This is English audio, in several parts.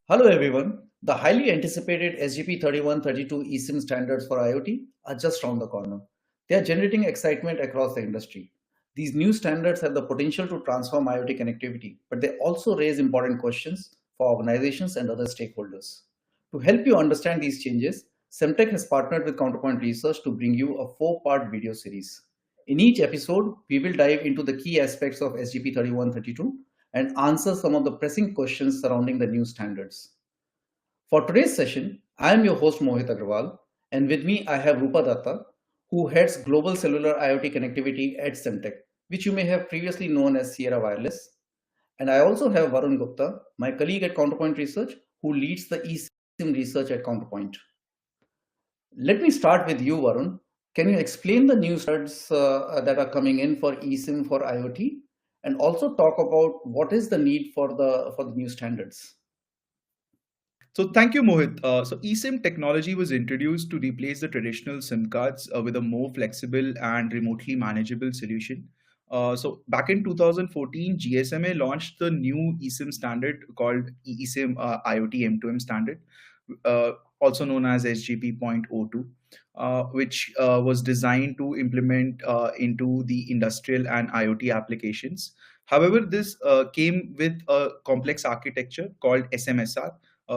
Hello everyone. The highly anticipated SGP.31, 32 eSIM standards for IoT are just around the corner. They are generating excitement across the industry. These new standards have the potential to transform IoT connectivity, but they also raise important questions for organizations and other stakeholders. To help you understand these changes, Semtech has partnered with Counterpoint Research to bring you a four-part video series. In each episode, we will dive into the key aspects of SGP.31, 32 and answer some of the pressing questions surrounding the new standards. For today's session, I am your host Mohit Agarwal, and with me I have Rupa Datta, who heads Global Cellular IoT Connectivity at Semtech, which you may have previously known as Sierra Wireless. And I also have Varun Gupta, my colleague at Counterpoint Research, who leads the eSIM research at Counterpoint. Let me start with you, Varun. Can you explain the new standards that are coming in for eSIM for IoT, and also talk about what is the need for the new standards? So thank you, Mohit. So eSIM technology was introduced to replace the traditional SIM cards with a more flexible and remotely manageable solution. So back in 2014, GSMA launched the new eSIM standard called eSIM IoT M2M standard, also known as SGP.02, which was designed to implement into the industrial and IoT applications. However, this came with a complex architecture called SMSR,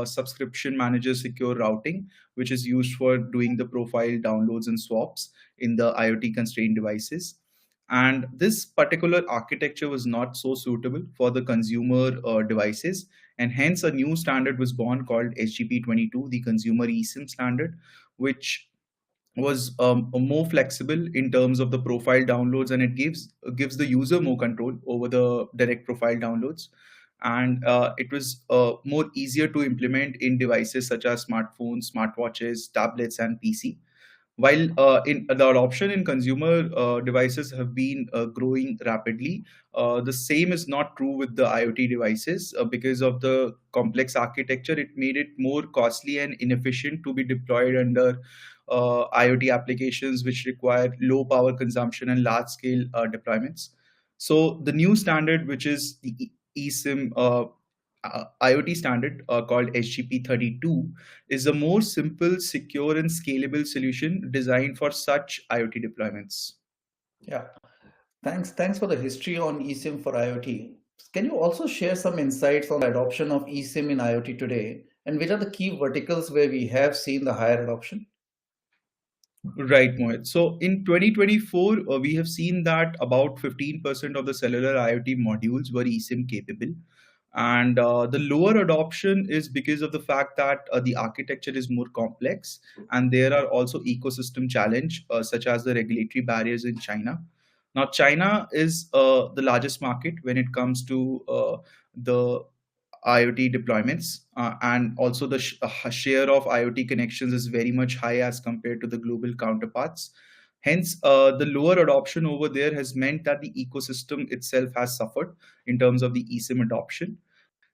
subscription manager secure routing, which is used for doing the profile downloads and swaps in the IoT constrained devices. And this particular architecture was not so suitable for the consumer devices. And hence a new standard was born called SGP.22, the consumer eSIM standard, which was more flexible in terms of the profile downloads, and it gives the user more control over the direct profile downloads. And it was more easier to implement in devices such as smartphones, smartwatches, tablets, and PC. While in the adoption in consumer devices have been growing rapidly, the same is not true with the IoT devices because of the complex architecture. It made it more costly and inefficient to be deployed under IoT applications which require low power consumption and large scale deployments. So the new standard, which is the eSIM IoT standard called SGP.32, is a more simple, secure, and scalable solution designed for such IoT deployments. Yeah, thanks for the history on eSIM for IoT. Can you also share some insights on the adoption of eSIM in IoT today, and which are the key verticals where we have seen the higher adoption? Right, Mohit. So in 2024, we have seen that about 15% of the cellular IoT modules were eSIM capable. And the lower adoption is because of the fact that the architecture is more complex, and there are also ecosystem challenge such as the regulatory barriers in China. Now, China is the largest market when it comes to the IoT deployments, and also the share of IoT connections is very much high as compared to the global counterparts. Hence, the lower adoption over there has meant that the ecosystem itself has suffered in terms of the eSIM adoption.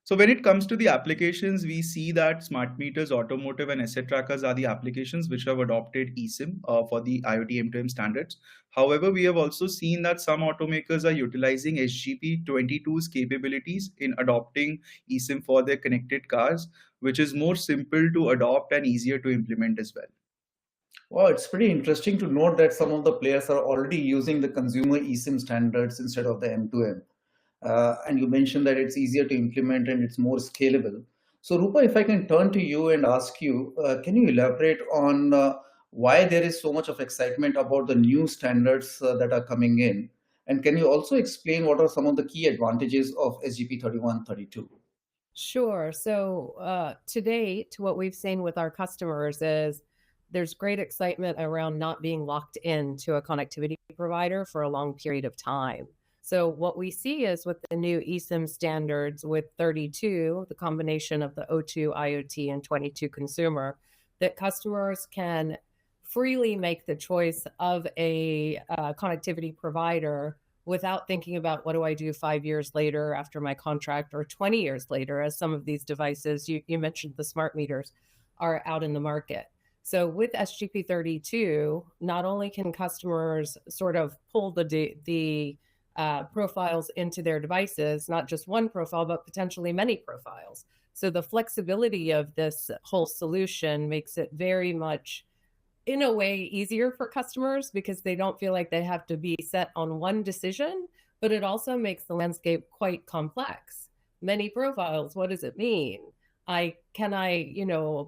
So when it comes to the applications, we see that smart meters, automotive, and asset trackers are the applications which have adopted eSIM for the IoT M2M standards. However, we have also seen that some automakers are utilizing SGP.22's capabilities in adopting eSIM for their connected cars, which is more simple to adopt and easier to implement as well. Well, it's pretty interesting to note that some of the players are already using the consumer eSIM standards instead of the M2M. And you mentioned that it's easier to implement and it's more scalable. So, Rupa, if I can turn to you and ask you, can you elaborate on why there is so much of excitement about the new standards that are coming in? And can you also explain what are some of the key advantages of SGP.31, 32? Sure. So to date, what we've seen with our customers is there's great excitement around not being locked into a connectivity provider for a long period of time. So what we see is with the new eSIM standards with 32, the combination of the O2 IoT and 22 consumer, that customers can freely make the choice of a connectivity provider without thinking about what do I do 5 years later after my contract or 20 years later, as some of these devices, you mentioned the smart meters, are out in the market. So with SGP.32, not only can customers sort of pull the profiles into their devices, not just one profile, but potentially many profiles. So the flexibility of this whole solution makes it very much, in a way, easier for customers because they don't feel like they have to be set on one decision, but it also makes the landscape quite complex. Many profiles, what does it mean? Can I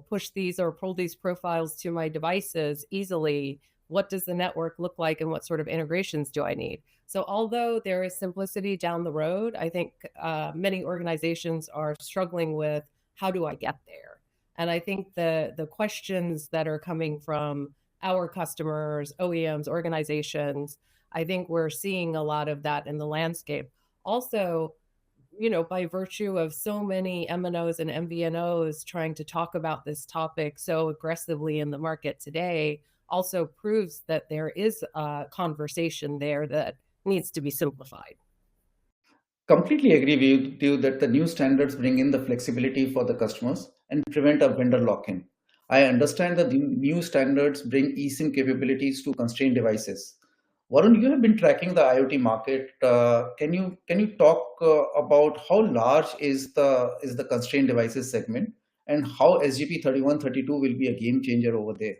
push these or pull these profiles to my devices easily? What does the network look like and what sort of integrations do I need? So although there is simplicity down the road, I think many organizations are struggling with, how do I get there? And I think the questions that are coming from our customers, OEMs, organizations, I think we're seeing a lot of that in the landscape. Also, by virtue of so many MNOs and MVNOs trying to talk about this topic so aggressively in the market today, also proves that there is a conversation there that needs to be simplified. Completely agree with you that the new standards bring in the flexibility for the customers and prevent a vendor lock-in. I understand that the new standards bring eSIM capabilities to constrained devices. Varun, you have been tracking the IoT market. Can you talk about how large is the constrained devices segment and how SGP 3132 will be a game changer over there?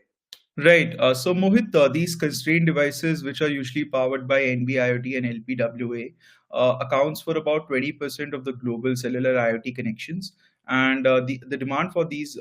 Right. So, Mohit, these constrained devices, which are usually powered by NB-IoT and LPWA, accounts for about 20% of the global cellular IoT connections. And the demand for these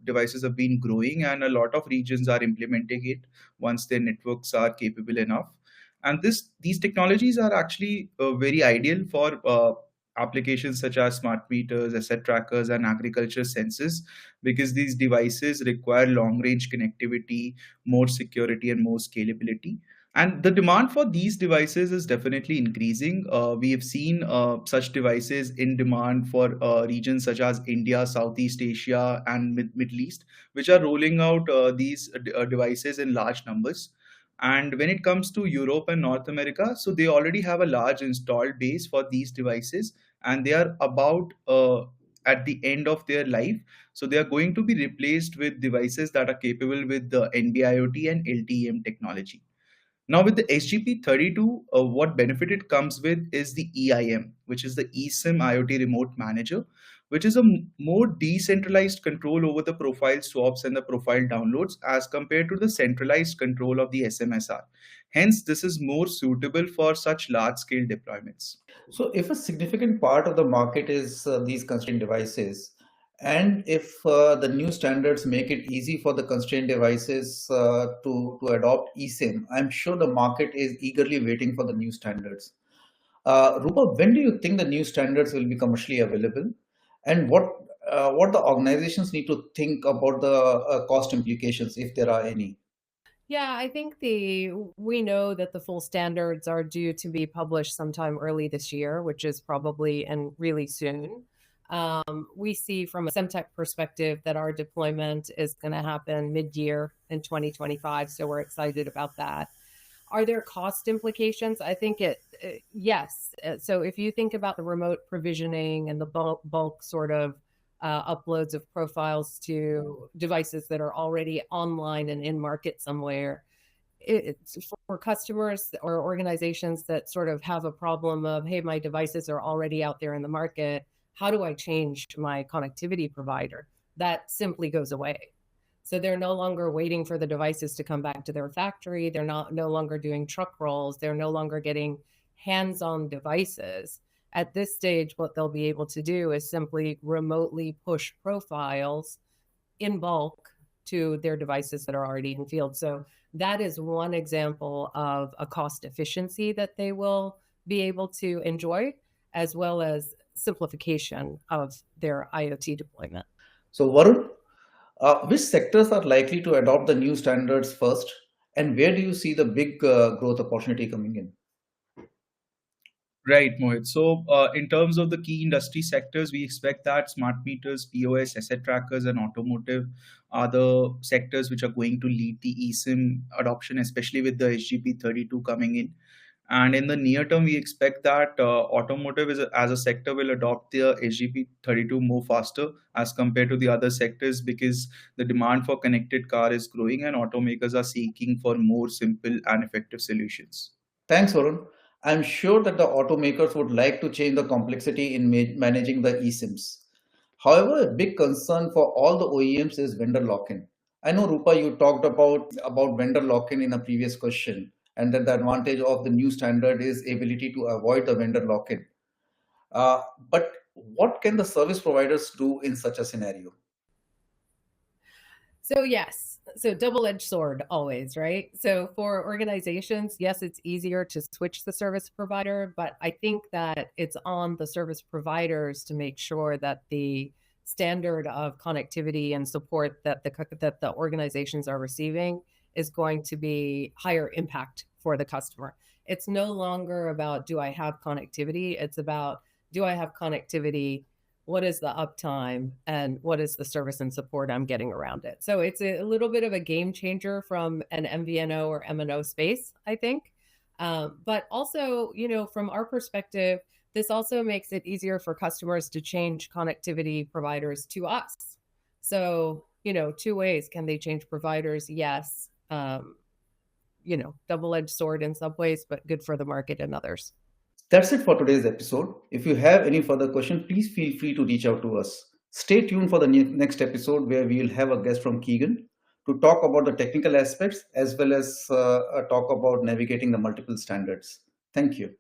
devices have been growing, and a lot of regions are implementing it once their networks are capable enough. And these technologies are actually very ideal for applications such as smart meters, asset trackers, and agriculture sensors, because these devices require long range connectivity, more security, and more scalability. And the demand for these devices is definitely increasing. We have seen such devices in demand for regions such as India, Southeast Asia, and Middle East, which are rolling out these devices in large numbers. And when it comes to Europe and North America, so they already have a large installed base for these devices, and they are about at the end of their life. So they are going to be replaced with devices that are capable with the NB-IoT and LTE-M technology. Now, with the SGP32, what benefit it comes with is the EIM, which is the eSIM IoT Remote Manager, which is a more decentralized control over the profile swaps and the profile downloads as compared to the centralized control of the SMSR. Hence, this is more suitable for such large scale deployments. So, if a significant part of the market is these constrained devices, and if the new standards make it easy for the constrained devices to adopt eSIM, I'm sure the market is eagerly waiting for the new standards. Rupa, when do you think the new standards will be commercially available, and what the organizations need to think about the cost implications, if there are any? Yeah, I think we know that the full standards are due to be published sometime early this year, which is probably and really soon. We see from a Semtech perspective that our deployment is going to happen mid-year in 2025, so we're excited about that. Are there cost implications? I think yes. So if you think about the remote provisioning and the bulk sort of uploads of profiles to devices that are already online and in market somewhere, it's for customers or organizations that sort of have a problem of, hey, my devices are already out there in the market. How do I change my connectivity provider? That simply goes away. So they're no longer waiting for the devices to come back to their factory. They're no longer doing truck rolls. They're no longer getting hands-on devices. At this stage, what they'll be able to do is simply remotely push profiles in bulk to their devices that are already in field. So that is one example of a cost efficiency that they will be able to enjoy, as well as simplification of their IoT deployment. So, Varun, which sectors are likely to adopt the new standards first, and where do you see the big growth opportunity coming in? Right, Mohit. So, in terms of the key industry sectors, we expect that smart meters, POS, asset trackers, and automotive are the sectors which are going to lead the eSIM adoption, especially with the SGP32 coming in. And in the near term, we expect that automotive as a sector will adopt the SGP32 more faster as compared to the other sectors, because the demand for connected car is growing and automakers are seeking for more simple and effective solutions. Thanks, Varun. I'm sure that the automakers would like to change the complexity in managing the eSIMs. However, a big concern for all the OEMs is vendor lock-in. I know, Rupa, you talked about vendor lock-in in a previous question, and that the advantage of the new standard is ability to avoid the vendor lock-in. But what can the service providers do in such a scenario? So yes, so double-edged sword always, right? So for organizations, yes, it's easier to switch the service provider, but I think that it's on the service providers to make sure that the standard of connectivity and support that the organizations are receiving is going to be higher impact for the customer. It's no longer about do I have connectivity? It's about do I have connectivity, what is the uptime, and what is the service and support I'm getting around it. So it's a little bit of a game changer from an MVNO or MNO space, I think. But also, from our perspective, this also makes it easier for customers to change connectivity providers to us. So, two ways can they change providers? Yes. Double-edged sword in some ways, but good for the market in others. That's it for today's episode. If you have any further questions, please feel free to reach out to us. Stay tuned for the next episode where we will have a guest from Keegan to talk about the technical aspects as well as talk about navigating the multiple standards. Thank you.